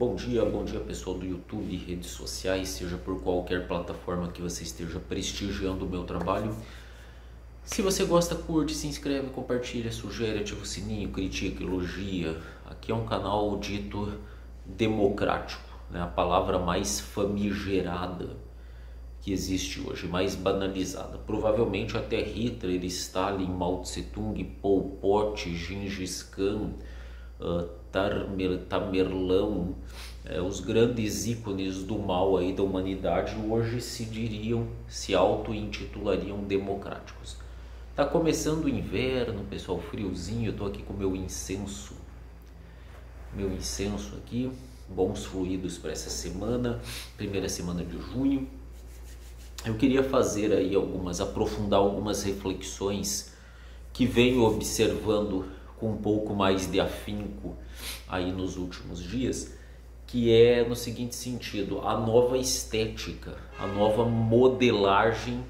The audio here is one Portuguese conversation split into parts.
Bom dia pessoal do YouTube, redes sociais, seja por qualquer plataforma que você esteja prestigiando o meu trabalho. Se você gosta, curte, se inscreve, compartilha, sugere, ativa o sininho, critica, elogia. Aqui é um canal dito democrático, né? A palavra mais famigerada que existe hoje, mais banalizada. Provavelmente até Hitler, Stalin, Mao Tse Tung, Pol Pot, Gengis Khan, Tamerlão, os grandes ícones do mal aí da humanidade hoje se auto-intitulariam democráticos. Tá começando o inverno, pessoal, friozinho. Eu tô aqui com meu incenso aqui, bons fluidos para essa semana, primeira semana de junho. Eu queria fazer aí aprofundar algumas reflexões que venho observando com um pouco mais de afinco aí nos últimos dias, que é no seguinte sentido: a nova estética, a nova modelagem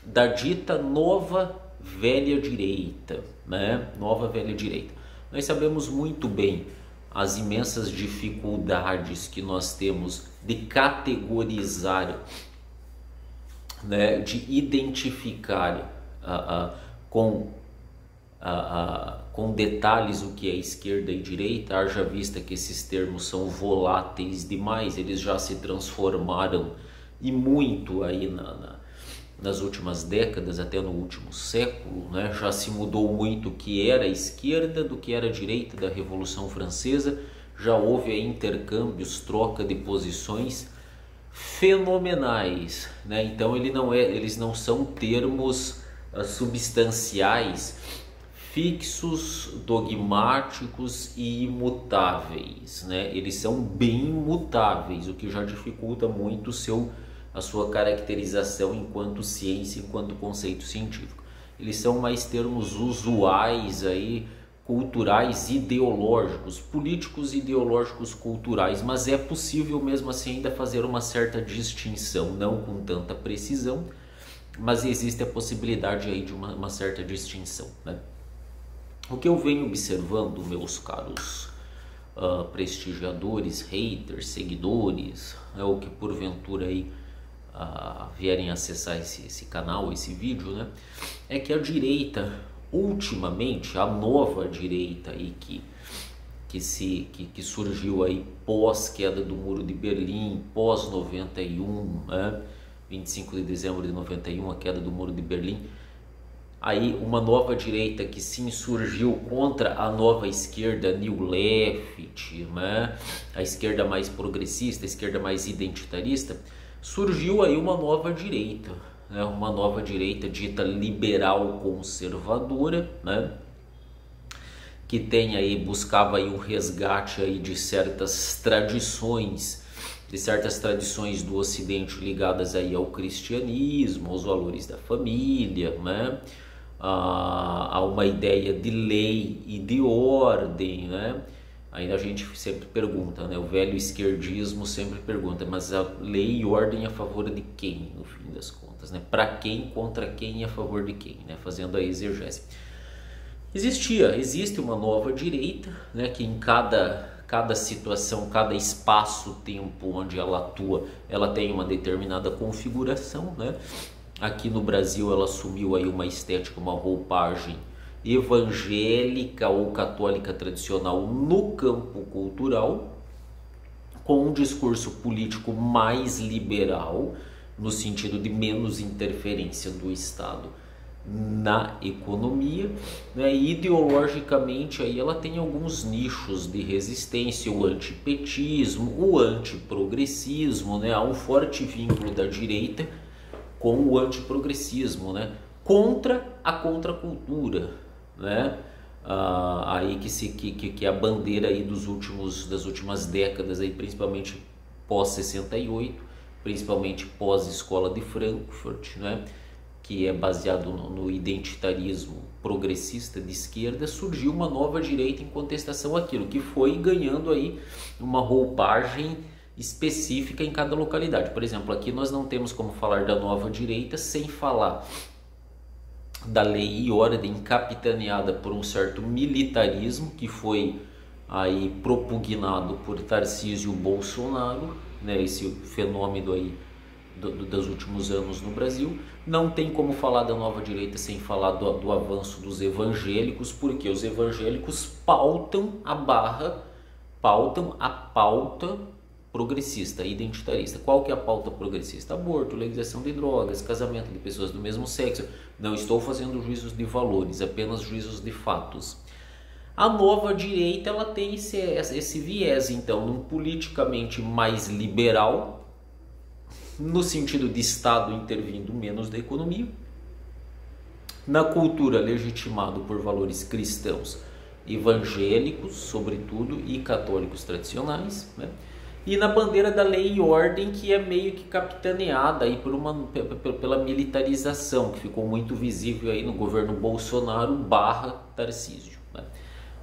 da dita nova velha direita, né? Nova velha direita. Nós sabemos muito bem as imensas dificuldades que nós temos de categorizar, né, de identificar com detalhes o que é esquerda e direita, haja vista que esses termos são voláteis demais, eles já se transformaram e muito aí nas últimas décadas, até no último século, né? Já se mudou muito o que era esquerda do que era direita da Revolução Francesa, já houve aí intercâmbios, troca de posições fenomenais, né? Então eles não são termos substanciais, fixos, dogmáticos e imutáveis, né? Eles são bem mutáveis, o que já dificulta muito a sua caracterização enquanto ciência, enquanto conceito científico. Eles são mais termos usuais aí, culturais, ideológicos, políticos, ideológicos, culturais, mas é possível mesmo assim ainda fazer uma certa distinção, não com tanta precisão, mas existe a possibilidade aí de uma certa distinção, né? O que eu venho observando, meus caros prestigiadores, haters, seguidores, ou que porventura aí vierem acessar esse canal, esse vídeo, né, é que a direita, ultimamente, a nova direita aí que surgiu aí pós queda do Muro de Berlim, pós 91, né, 25 de dezembro de 91, a queda do Muro de Berlim. Aí uma nova direita que se insurgiu contra a nova esquerda New Left, né? A esquerda mais progressista, a esquerda mais identitarista. Surgiu aí uma nova direita, né? Uma nova direita dita liberal conservadora, né? Que buscava aí um resgate aí de certas tradições do Ocidente ligadas aí ao cristianismo, aos valores da família, né? A uma ideia de lei e de ordem, né? Aí a gente sempre pergunta, né? O velho esquerdismo sempre pergunta, mas a lei e ordem a favor de quem, no fim das contas, né? Para quem, contra quem e a favor de quem, né? Fazendo a exegese. Existe uma nova direita, né? Que em cada situação, cada espaço-tempo onde ela atua, ela tem uma determinada configuração, né? Aqui no Brasil ela assumiu aí uma estética, uma roupagem evangélica ou católica tradicional no campo cultural, com um discurso político mais liberal, no sentido de menos interferência do Estado na economia, né? E ideologicamente aí ela tem alguns nichos de resistência, o antipetismo, o antiprogressismo, né? Há um forte vínculo da direita com o antiprogressismo, né? Contra a contracultura, né? Aí que é a bandeira aí das últimas décadas aí, principalmente pós 68, principalmente pós Escola de Frankfurt, né? Que é baseado no identitarismo progressista de esquerda. Surgiu uma nova direita em contestação àquilo, que foi ganhando aí uma roupagem específica em cada localidade. Por exemplo, aqui nós não temos como falar da nova direita sem falar da lei e ordem capitaneada por um certo militarismo que foi aí propugnado por Tarcísio Bolsonaro, né, esse fenômeno aí dos últimos anos no Brasil. Não tem como falar da nova direita sem falar do avanço dos evangélicos, porque os evangélicos pautam a pauta progressista, identitarista. Qual que é a pauta progressista? Aborto, legalização de drogas, casamento de pessoas do mesmo sexo. Não estou fazendo juízos de valores, apenas juízos de fatos. A nova direita ela tem esse viés, então, num politicamente mais liberal, no sentido de Estado intervindo menos da economia, na cultura legitimado por valores cristãos, evangélicos, sobretudo, e católicos tradicionais, né? E na bandeira da lei e ordem, que é meio que capitaneada aí pela militarização, que ficou muito visível aí no governo Bolsonaro / Tarcísio, né?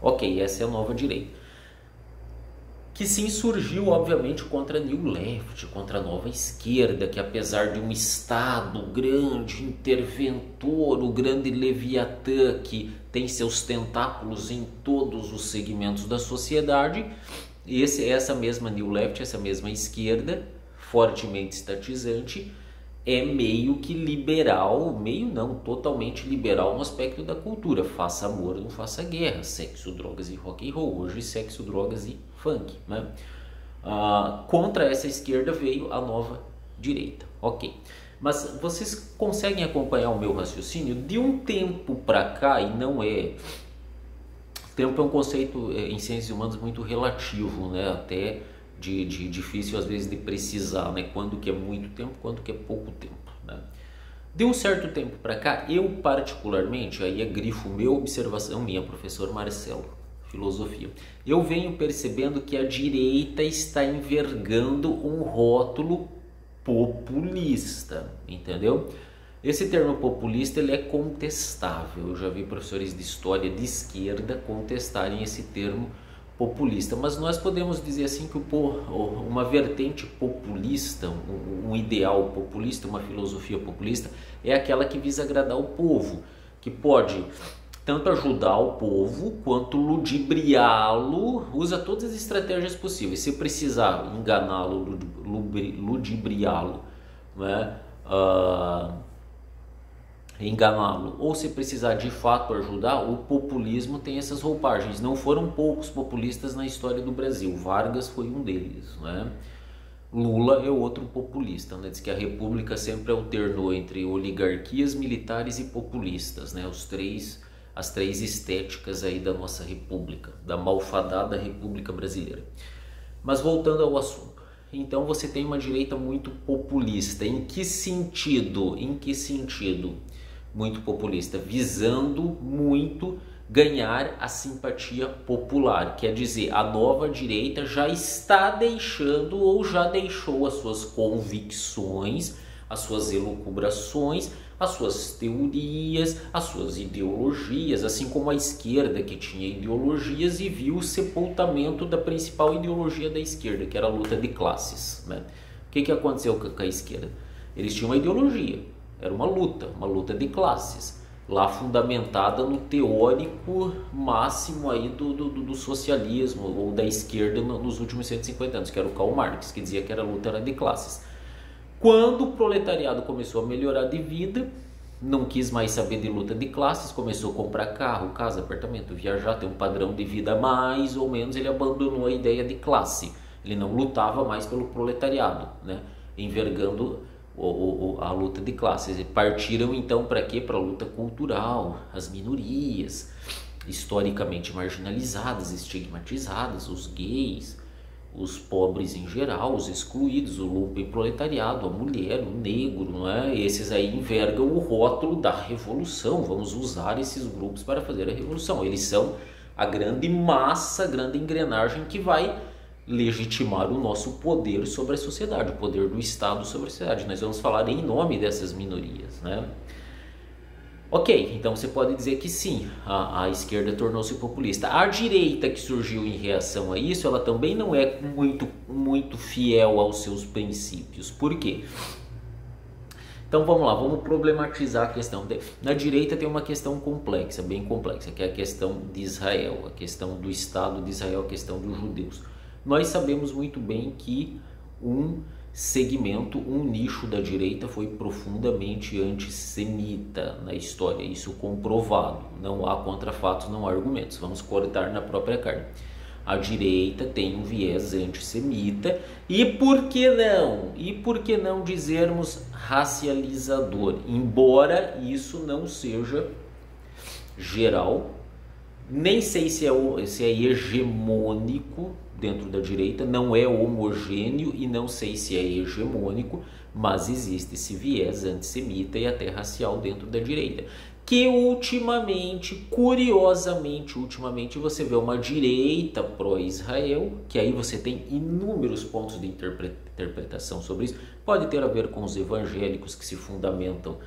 Ok, essa é a nova direita, que sim surgiu obviamente contra a New Left, contra a nova esquerda, que apesar de um Estado grande, interventor, o grande Leviatã, que tem seus tentáculos em todos os segmentos da sociedade, essa mesma New Left, essa mesma esquerda, fortemente estatizante, é meio que liberal, meio não, totalmente liberal no aspecto da cultura. Faça amor, não faça guerra. Sexo, drogas e rock and roll. Hoje sexo, drogas e funk, né? Contra essa esquerda veio a nova direita. Ok. Mas vocês conseguem acompanhar o meu raciocínio? De um tempo para cá, e não é... Tempo é um conceito em ciências humanas muito relativo, né? Até de difícil às vezes de precisar, né? Quando que é muito tempo, quando que é pouco tempo, né? De um certo tempo para cá, eu particularmente, aí é grifo meu, observação minha, professor Marcelo, filosofia, eu venho percebendo que a direita está envergando um rótulo populista, entendeu? Esse termo populista ele é contestável. Eu já vi professores de história de esquerda contestarem esse termo populista, mas nós podemos dizer assim que uma vertente populista, um ideal populista, uma filosofia populista é aquela que visa agradar o povo, que pode tanto ajudar o povo quanto ludibriá-lo, usa todas as estratégias possíveis. Se precisar enganá-lo, ludibriá-lo, né? Enganá-lo, ou se precisar de fato ajudar, o populismo tem essas roupagens. Não foram poucos populistas na história do Brasil. Vargas foi um deles, né? Lula é outro populista, né? Diz que a república sempre alternou entre oligarquias, militares e populistas, né? As três estéticas aí da nossa república, da malfadada República Brasileira. Mas voltando ao assunto. Então você tem uma direita muito populista. Em que sentido? Muito populista, visando muito ganhar a simpatia popular. Quer dizer, a nova direita já está deixando ou já deixou as suas convicções, as suas elucubrações, as suas teorias, as suas ideologias, assim como a esquerda que tinha ideologias e viu o sepultamento da principal ideologia da esquerda, que era a luta de classes, né? O que aconteceu com a esquerda? Eles tinham uma ideologia. Era uma luta de classes, lá fundamentada no teórico máximo aí do socialismo ou da esquerda nos últimos 150 anos, que era o Karl Marx, que dizia que a luta era de classes. Quando o proletariado começou a melhorar de vida, não quis mais saber de luta de classes, começou a comprar carro, casa, apartamento, viajar, ter um padrão de vida mais ou menos, ele abandonou a ideia de classe. Ele não lutava mais pelo proletariado, né? Envergando a luta de classes. E partiram então para quê? Para a luta cultural, as minorias historicamente marginalizadas, estigmatizadas, os gays, os pobres em geral, os excluídos, o lumpenproletariado, a mulher, o negro, não é? Esses aí envergam o rótulo da revolução. Vamos usar esses grupos para fazer a revolução. Eles são a grande massa, a grande engrenagem que vai legitimar o nosso poder sobre a sociedade, o poder do Estado sobre a sociedade. Nós vamos falar em nome dessas minorias, né? Ok, então você pode dizer que sim, a esquerda tornou-se populista. A direita que surgiu em reação a isso, ela também não é muito fiel aos seus princípios. Por quê? Então vamos lá, vamos problematizar a questão. Na direita tem uma questão complexa, bem complexa, que é a questão de Israel, a questão do Estado de Israel, a questão dos judeus. Nós sabemos muito bem que um segmento, um nicho da direita foi profundamente antissemita na história, isso comprovado, não há contrafatos, não há argumentos, vamos cortar na própria carne. A direita tem um viés antissemita e por que não? E por que não dizermos racializador? Embora isso não seja geral, nem sei se é hegemônico dentro da direita, não é homogêneo e não sei se é hegemônico, mas existe esse viés antissemita e até racial dentro da direita. Que ultimamente, curiosamente, você vê uma direita pró-Israel, que aí você tem inúmeros pontos de interpretação sobre isso. Pode ter a ver com os evangélicos que se fundamentam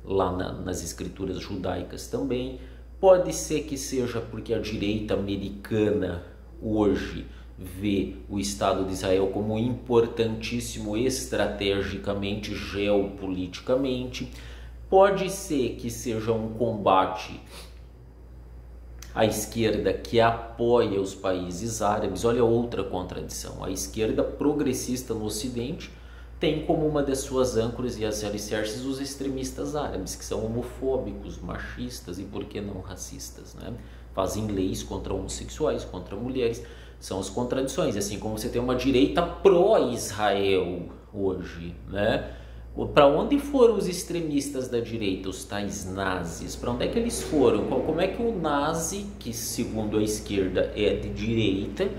lá nas escrituras judaicas também. Pode ser que seja porque a direita americana hoje vê o Estado de Israel como importantíssimo estrategicamente, geopoliticamente. Pode ser que seja um combate à esquerda que apoia os países árabes. Olha outra contradição. A esquerda progressista no Ocidente tem como uma das suas âncoras e as alicerces os extremistas árabes, que são homofóbicos, machistas e, por que não, racistas, né? Fazem leis contra homossexuais, contra mulheres. São as contradições, assim como você tem uma direita pró-Israel hoje, né? Para onde foram os extremistas da direita, os tais nazis? Para onde é que eles foram? Como é que o nazi, que segundo a esquerda é de direita,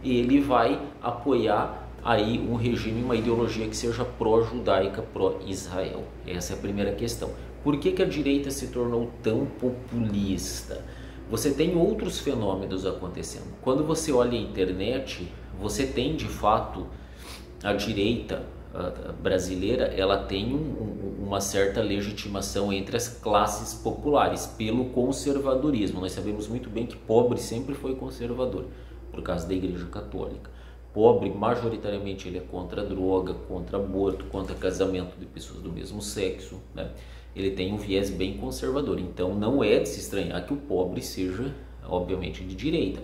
ele vai apoiar aí um regime, uma ideologia que seja pró-judaica, pró-Israel? Essa é a primeira questão. Por que a direita se tornou tão populista? Você tem outros fenômenos acontecendo. Quando você olha a internet, você tem de fato a direita brasileira, ela tem uma certa legitimação entre as classes populares pelo conservadorismo. Nós sabemos muito bem que pobre sempre foi conservador, por causa da Igreja Católica. Pobre, majoritariamente, ele é contra a droga, contra aborto, contra casamento de pessoas do mesmo sexo, né? Ele tem um viés bem conservador, então não é de se estranhar que o pobre seja, obviamente, de direita.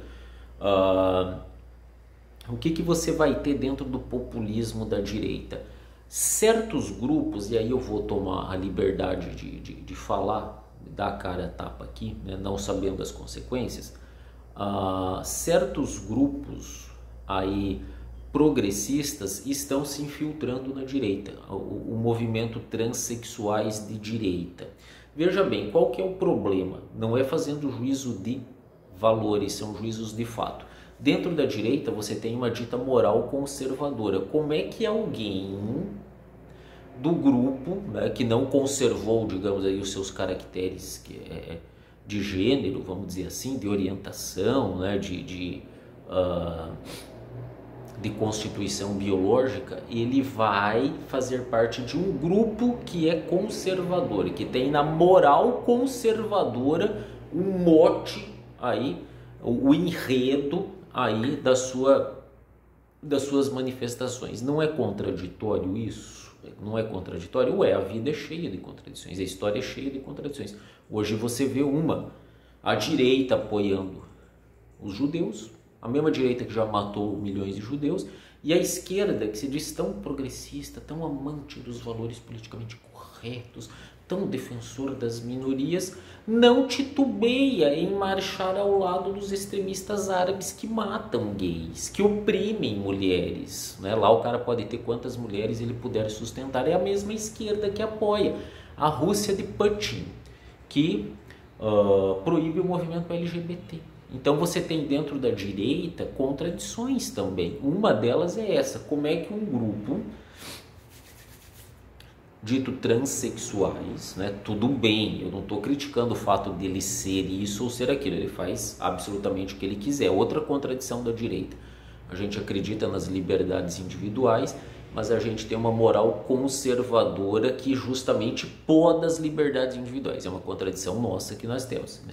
O que você vai ter dentro do populismo da direita? Certos grupos, e aí eu vou tomar a liberdade de falar, dar a cara a tapa aqui, né, não sabendo as consequências, certos grupos aí progressistas estão se infiltrando na direita, o movimento transexuais de direita. Veja bem, qual que é o problema? Não é fazendo juízo de valores, são juízos de fato. Dentro da direita você tem uma dita moral conservadora. Como é que alguém do grupo, né, que não conservou, digamos aí, os seus caracteres de gênero, vamos dizer assim, de orientação, né, de constituição biológica, ele vai fazer parte de um grupo que é conservador, que tem na moral conservadora um mote aí, o enredo aí das suas manifestações. Não é contraditório isso? Não é contraditório? Ué, a vida é cheia de contradições, a história é cheia de contradições. Hoje você vê a direita apoiando os judeus, a mesma direita que já matou milhões de judeus, e a esquerda, que se diz tão progressista, tão amante dos valores politicamente corretos, tão defensor das minorias, não titubeia em marchar ao lado dos extremistas árabes que matam gays, que oprimem mulheres, né? Lá o cara pode ter quantas mulheres ele puder sustentar, é a mesma esquerda que apoia a Rússia de Putin, que proíbe o movimento LGBT. Então você tem dentro da direita contradições também. Uma delas é essa: como é que um grupo dito transexuais, né? Tudo bem, eu não estou criticando o fato dele ser isso ou ser aquilo, ele faz absolutamente o que ele quiser. Outra contradição da direita: a gente acredita nas liberdades individuais, mas a gente tem uma moral conservadora que justamente poda as liberdades individuais. É uma contradição nossa que nós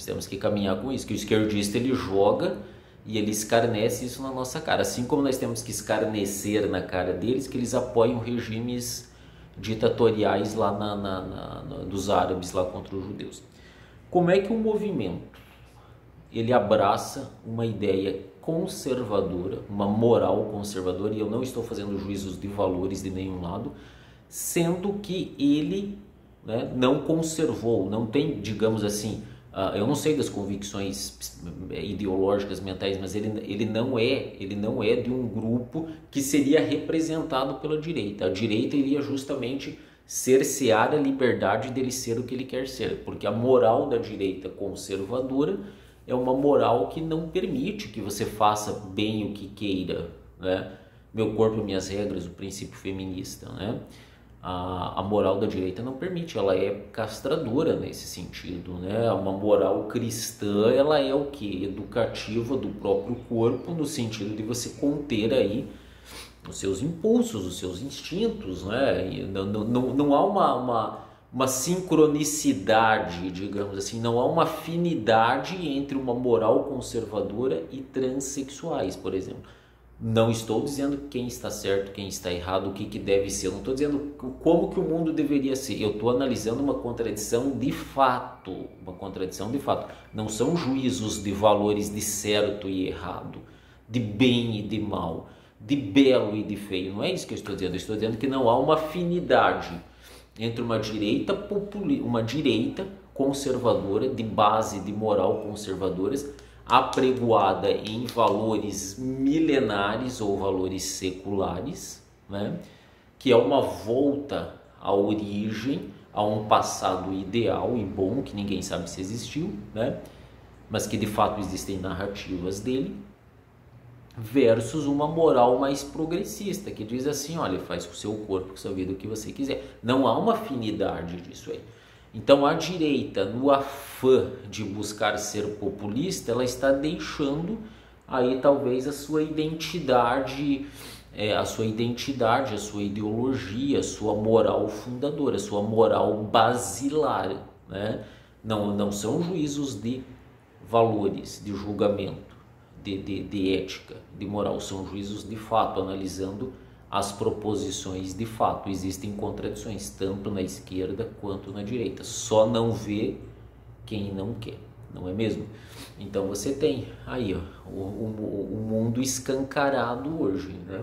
temos que caminhar com isso, que o esquerdista ele joga e ele escarnece isso na nossa cara, assim como nós temos que escarnecer na cara deles que eles apoiam regimes ditatoriais lá dos árabes lá contra os judeus. Como é que o movimento ele abraça uma ideia conservadora, uma moral conservadora, e eu não estou fazendo juízos de valores de nenhum lado, sendo que ele, né, não conservou, não tem, digamos assim, eu não sei das convicções ideológicas, mentais, mas ele não é de um grupo que seria representado pela direita. A direita iria justamente cercear a liberdade dele ser o que ele quer ser, porque a moral da direita conservadora é uma moral que não permite que você faça bem o que queira, né? Meu corpo, minhas regras, o princípio feminista, né? A moral da direita não permite, ela é castradora nesse sentido, né? Uma moral cristã, ela é o que? Educativa do próprio corpo, no sentido de você conter aí os seus impulsos, os seus instintos, né? E não há uma sincronicidade, digamos assim, não há uma afinidade entre uma moral conservadora e transexuais, por exemplo. Não estou dizendo quem está certo, quem está errado, o que deve ser. Eu não estou dizendo como que o mundo deveria ser. Eu estou analisando uma contradição de fato. Uma contradição de fato. Não são juízos de valores de certo e errado, de bem e de mal, de belo e de feio. Não é isso que eu estou dizendo. Eu estou dizendo que não há uma afinidade entre uma direita conservadora, de base de moral conservadoras, apregoada em valores milenares ou valores seculares, né? Que é uma volta à origem, a um passado ideal e bom, que ninguém sabe se existiu, né? Mas que de fato existem narrativas dele, versus uma moral mais progressista, que diz assim, olha, faz com o seu corpo, com a sua vida o que você quiser. Não há uma afinidade disso aí. Então a direita, no afã de buscar ser populista, ela está deixando aí talvez a sua identidade, a sua ideologia, a sua moral fundadora, a sua moral basilar, né? Não são juízos de valores, de julgamento, de ética, de moral, são juízos de fato, analisando as proposições de fato. Existem contradições tanto na esquerda quanto na direita, só não vê quem não quer, não é mesmo? Então você tem aí ó, o mundo escancarado hoje, né?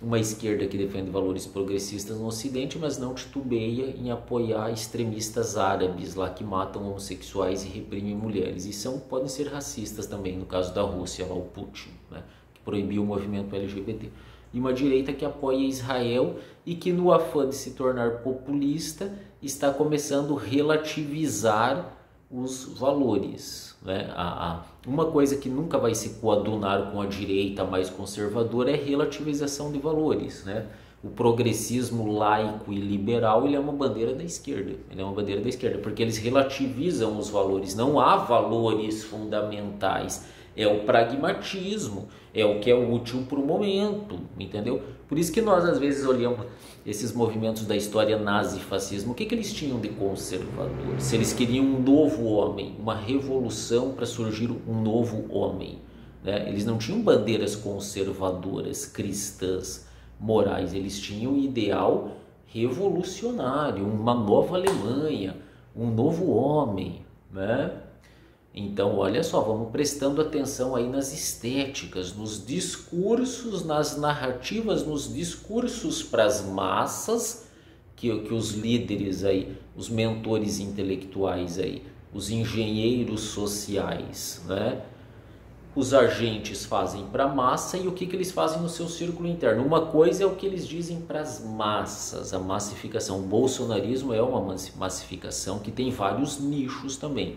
Uma esquerda que defende valores progressistas no Ocidente, mas não titubeia em apoiar extremistas árabes lá que matam homossexuais e reprimem mulheres. E podem ser racistas também, no caso da Rússia, lá o Putin, né? Que proibiu o movimento LGBT. E uma direita que apoia Israel e que, no afã de se tornar populista, está começando a relativizar os valores, né? Uma coisa que nunca vai se coadunar com a direita mais conservadora é a relativização de valores, né? O progressismo laico e liberal, ele é uma bandeira da esquerda, porque eles relativizam os valores. Não há valores fundamentais, é o pragmatismo, é o que é útil para o momento, entendeu? Por isso que nós às vezes olhamos esses movimentos da história nazi-fascismo, o que eles tinham de conservador? Se eles queriam um novo homem, uma revolução para surgir um novo homem, né? Eles não tinham bandeiras conservadoras, cristãs, morais, eles tinham um ideal revolucionário, uma nova Alemanha, um novo homem, né? Então, olha só, vamos prestando atenção aí nas estéticas, nos discursos, nas narrativas, nos discursos para as massas que os líderes aí, os mentores intelectuais aí, os engenheiros sociais, né? Os agentes fazem para a massa e o que eles fazem no seu círculo interno. Uma coisa é o que eles dizem para as massas, a massificação. O bolsonarismo é uma massificação que tem vários nichos também.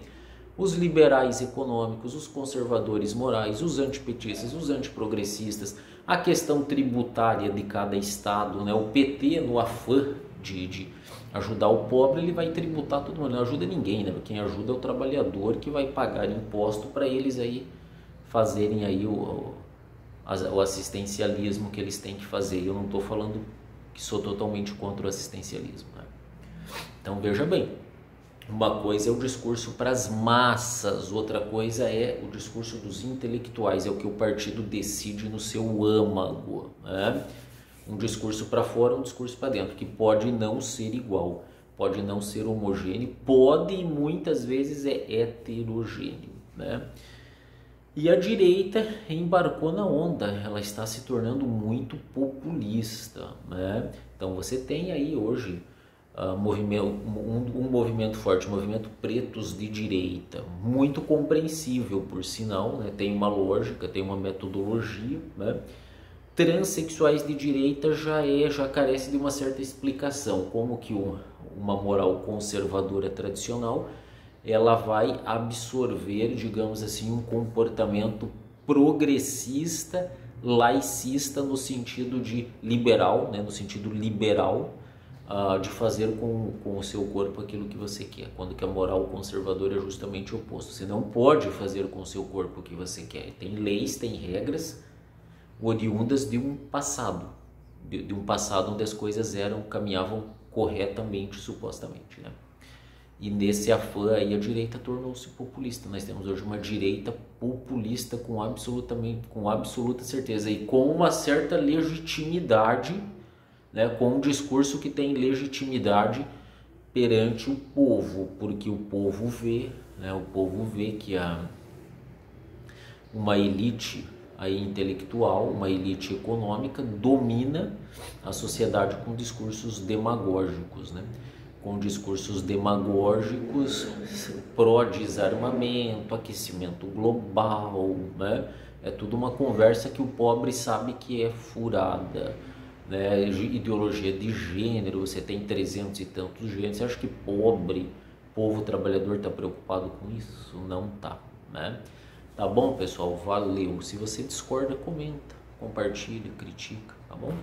Os liberais econômicos, os conservadores morais, os antipetistas, os antiprogressistas, a questão tributária de cada estado, né? O PT, no afã de ajudar o pobre, ele vai tributar todo mundo, não ajuda ninguém, né? Quem ajuda é o trabalhador que vai pagar imposto para eles aí fazerem aí o assistencialismo que eles têm que fazer. Eu não estou falando que sou totalmente contra o assistencialismo, né? Então veja bem, uma coisa é o discurso para as massas, outra coisa é o discurso dos intelectuais, é o que o partido decide no seu âmago, né? Um discurso para fora, um discurso para dentro, que pode não ser igual, pode não ser homogêneo, pode e muitas vezes é heterogêneo, né? E a direita embarcou na onda, ela está se tornando muito populista, né? Então você tem aí hoje um movimento forte, um movimento pretos de direita, muito compreensível por sinal, né? Tem uma lógica, tem uma metodologia, né? Transsexuais de direita já carece de uma certa explicação, como que uma moral conservadora tradicional ela vai absorver, digamos assim, um comportamento progressista, laicista no sentido de liberal, né, no sentido liberal, de fazer com o seu corpo aquilo que você quer, quando que a moral conservadora é justamente o oposto. Você não pode fazer com o seu corpo o que você quer. Tem leis, tem regras oriundas de um passado, de um passado onde as coisas caminhavam corretamente, supostamente, né? E nesse afã aí a direita tornou-se populista. Nós temos hoje uma direita populista com absoluta certeza e com uma certa legitimidade, né, com um discurso que tem legitimidade perante o povo, porque o povo vê, né, que uma elite aí intelectual, uma elite econômica domina a sociedade com discursos demagógicos, né? Com discursos demagógicos, pró-desarmamento, aquecimento global, né? É tudo uma conversa que o pobre sabe que é furada, né? Ideologia de gênero, você tem 300 e tantos gêneros, você acha que povo trabalhador está preocupado com isso? Não tá, né? Tá bom, pessoal? Valeu. Se você discorda, comenta, compartilha, critica, tá bom?